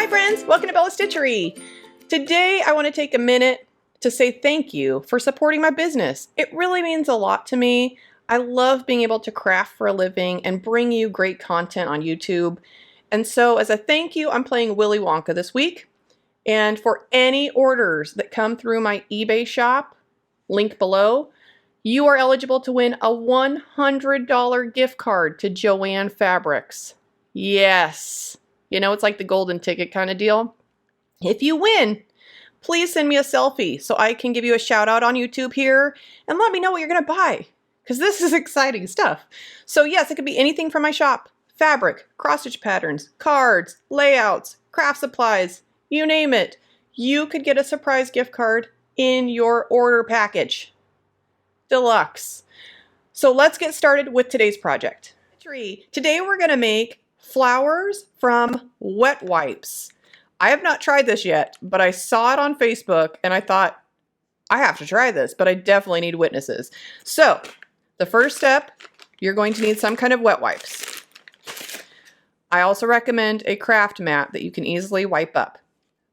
Hi friends, welcome to Bella Stitchery. Today I want to take a minute to say thank you for supporting my business. It really means a lot to me. I love being able to craft for a living and bring you great content on YouTube. And so as a thank you, I'm playing Willy Wonka this week. And for any orders that come through my eBay shop, link below, you are eligible to win a $100 gift card to JoAnn Fabrics. Yes. You know, it's like the golden ticket kind of deal. If you win, please send me a selfie so I can give you a shout out on YouTube here and let me know what you're going to buy, because this is exciting stuff. So yes, it could be anything from my shop: fabric, cross-stitch patterns, cards, layouts, craft supplies, you name it. You could get a surprise gift card in your order package. Deluxe. So let's get started with today's project. Today we're going to make flowers from wet wipes. I have not tried this yet, but I saw it on Facebook and I thought, I have to try this, but I definitely need witnesses. So the first step, you're going to need some kind of wet wipes. I also recommend a craft mat that you can easily wipe up.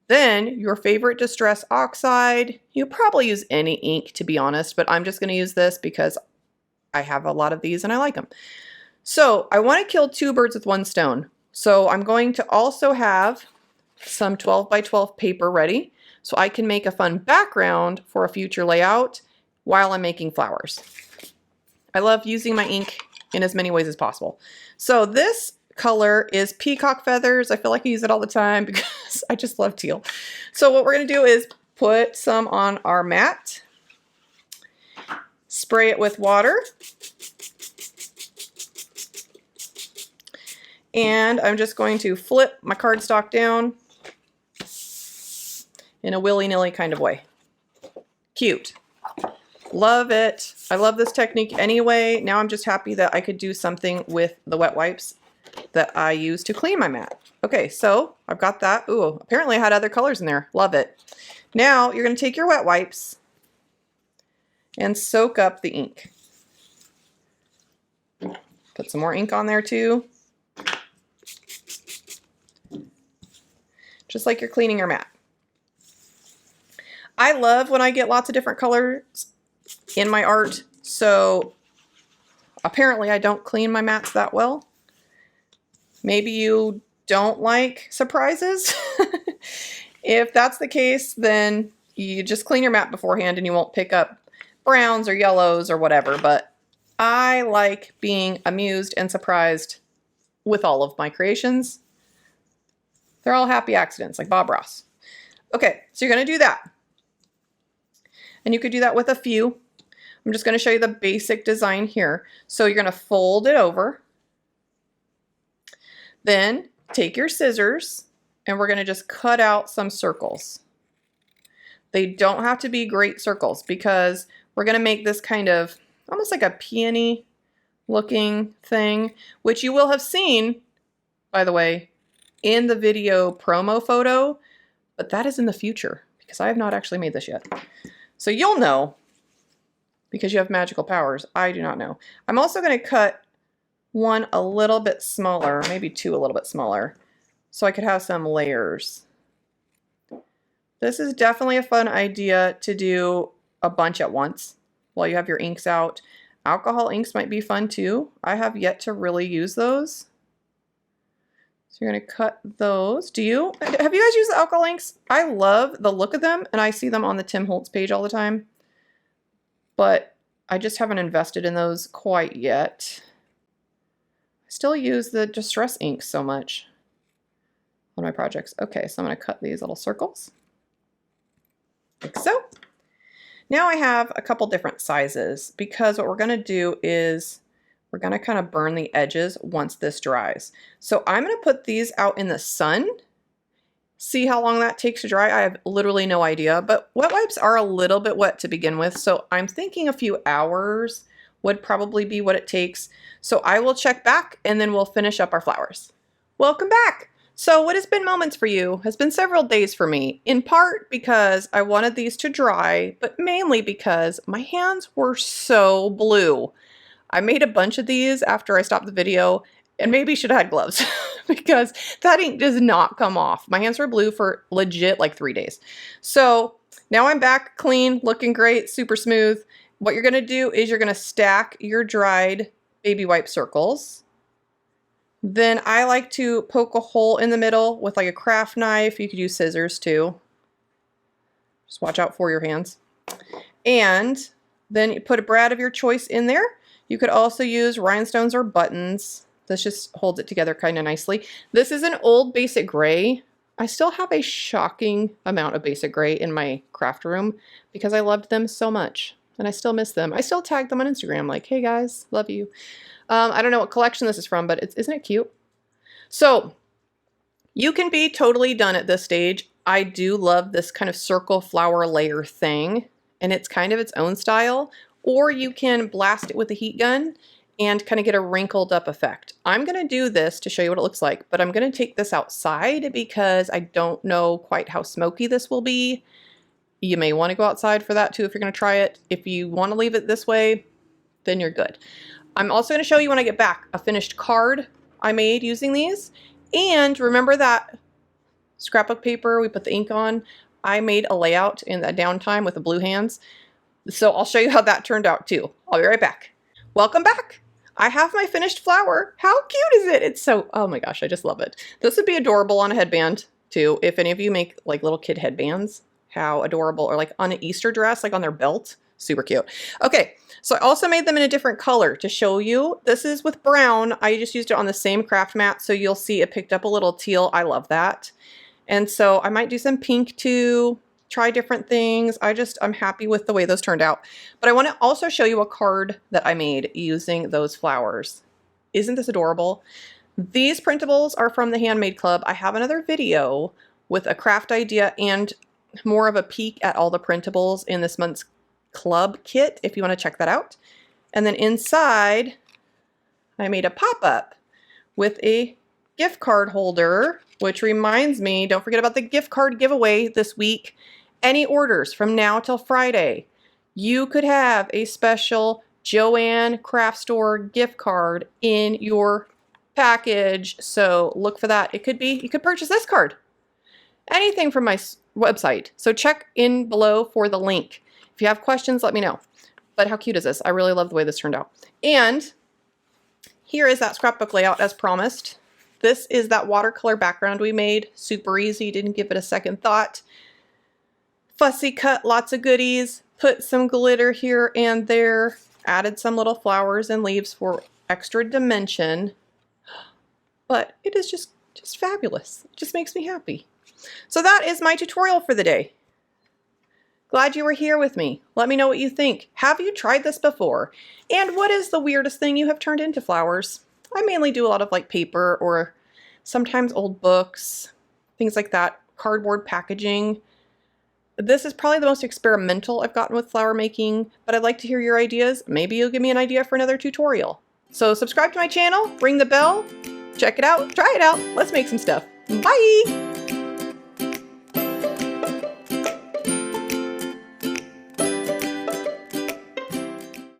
Then your favorite distress oxide. You probably use any ink, to be honest, but I'm just going to use this because I have a lot of these and I like them. So I want to kill two birds with one stone. So I'm going to also have some 12 by 12 paper ready so I can make a fun background for a future layout while I'm making flowers. I love using my ink in as many ways as possible. So this color is peacock feathers. I feel like I use it all the time because I just love teal. So what we're going to do is put some on our mat, spray it with water, and I'm just going to flip my cardstock down in a willy-nilly kind of way. Cute. Love it. I love this technique anyway. Now I'm just happy that I could do something with the wet wipes that I use to clean my mat. Okay, so I've got that. Ooh, apparently I had other colors in there. Love it. Now you're going to take your wet wipes and soak up the ink. Put some more ink on there too. Just like you're cleaning your mat. I love when I get lots of different colors in my art, so apparently I don't clean my mats that well. Maybe you don't like surprises. If that's the case, then you just clean your mat beforehand and you won't pick up browns or yellows or whatever, but I like being amused and surprised with all of my creations. They're all happy accidents, like Bob Ross. Okay, so you're going to do that. And you could do that with a few. I'm just going to show you the basic design here. So you're going to fold it over. Then take your scissors and we're going to just cut out some circles. They don't have to be great circles because we're going to make this kind of almost like a peony looking thing, which you will have seen, by the way, in the video promo photo, but that is in the future because I have not actually made this yet. So you'll know because you have magical powers. I do not know. I'm also going to cut one a little bit smaller, maybe two a little bit smaller, so I could have some layers. This is definitely a fun idea to do a bunch at once while you have your inks out. Alcohol inks might be fun too. I have yet to really use those. So you're going to cut those. Have you guys used the alcohol inks? I love the look of them and I see them on the Tim Holtz page all the time, but I just haven't invested in those quite yet. I still use the distress inks so much on my projects. Okay, so I'm going to cut these little circles like so. Now I have a couple different sizes because what we're going to do is we're going to kind of burn the edges once this dries. So I'm going to put these out in the sun. See how long that takes to dry? I have literally no idea, but wet wipes are a little bit wet to begin with. So I'm thinking a few hours would probably be what it takes. So I will check back and then we'll finish up our flowers. Welcome back. So what has been moments for you has been several days for me, in part because I wanted these to dry, but mainly because my hands were so blue. I made a bunch of these after I stopped the video And maybe should have had gloves because that ink does not come off. My hands were blue for legit like 3 days. So now I'm back clean, looking great, super smooth. What you're gonna do is you're gonna stack your dried baby wipe circles. Then I like to poke a hole in the middle with like a craft knife. You could use scissors too. Just watch out for your hands. And then you put a brad of your choice in there. You could also use rhinestones or buttons. This just holds it together kind of nicely. This is an old basic gray. I still have a shocking amount of basic gray in my craft room because I loved them so much and I still miss them. I still tag them on Instagram like, hey guys, love you. I don't know what collection this is from, but isn't it cute? So you can be totally done at this stage. I do love this kind of circle flower layer thing, and it's kind of its own style, or you can blast it with a heat gun and kind of get a wrinkled up effect. I'm gonna do this to show you what it looks like, but I'm gonna take this outside because I don't know quite how smoky this will be. You may wanna go outside for that too if you're gonna try it. If you wanna leave it this way, then you're good. I'm also gonna show you when I get back a finished card I made using these. And remember that scrapbook paper we put the ink on? I made a layout in that downtime with the blue hands. So I'll show you how that turned out too. I'll be right back. Welcome back. I have my finished flower. How cute is it? It's so, oh my gosh, I just love it. This would be adorable on a headband too. If any of you make like little kid headbands, how adorable, or like on an Easter dress, like on their belt, super cute. Okay, so I also made them in a different color to show you. This is with brown. I just used it on the same craft mat, so you'll see it picked up a little teal. I love that. And so I might do some pink too, try different things. I'm happy with the way those turned out. But I want to also show you a card that I made using those flowers. Isn't this adorable? These printables are from the Handmade Club. I have another video with a craft idea and more of a peek at all the printables in this month's club kit if you want to check that out. And then inside I made a pop-up with a gift card holder, which reminds me, don't forget about the gift card giveaway this week. Any orders from now till Friday, you could have a special JoAnn craft store gift card in your package. So look for that. It could be, you could purchase this card, anything from my website. So check in below for the link. If you have questions, let me know. But how cute is this? I really love the way this turned out. And here is that scrapbook layout as promised. This is that watercolor background we made. Super easy, didn't give it a second thought. Fussy cut, lots of goodies. Put some glitter here and there. Added some little flowers and leaves for extra dimension. But it is just fabulous. It just makes me happy. So that is my tutorial for the day. Glad you were here with me. Let me know what you think. Have you tried this before? And what is the weirdest thing you have turned into flowers? I mainly do a lot of like paper or sometimes old books, things like that, cardboard packaging. This is probably the most experimental I've gotten with flower making, but I'd like to hear your ideas. Maybe you'll give me an idea for another tutorial. So subscribe to my channel, ring the bell, check it out, try it out. Let's make some stuff. Bye!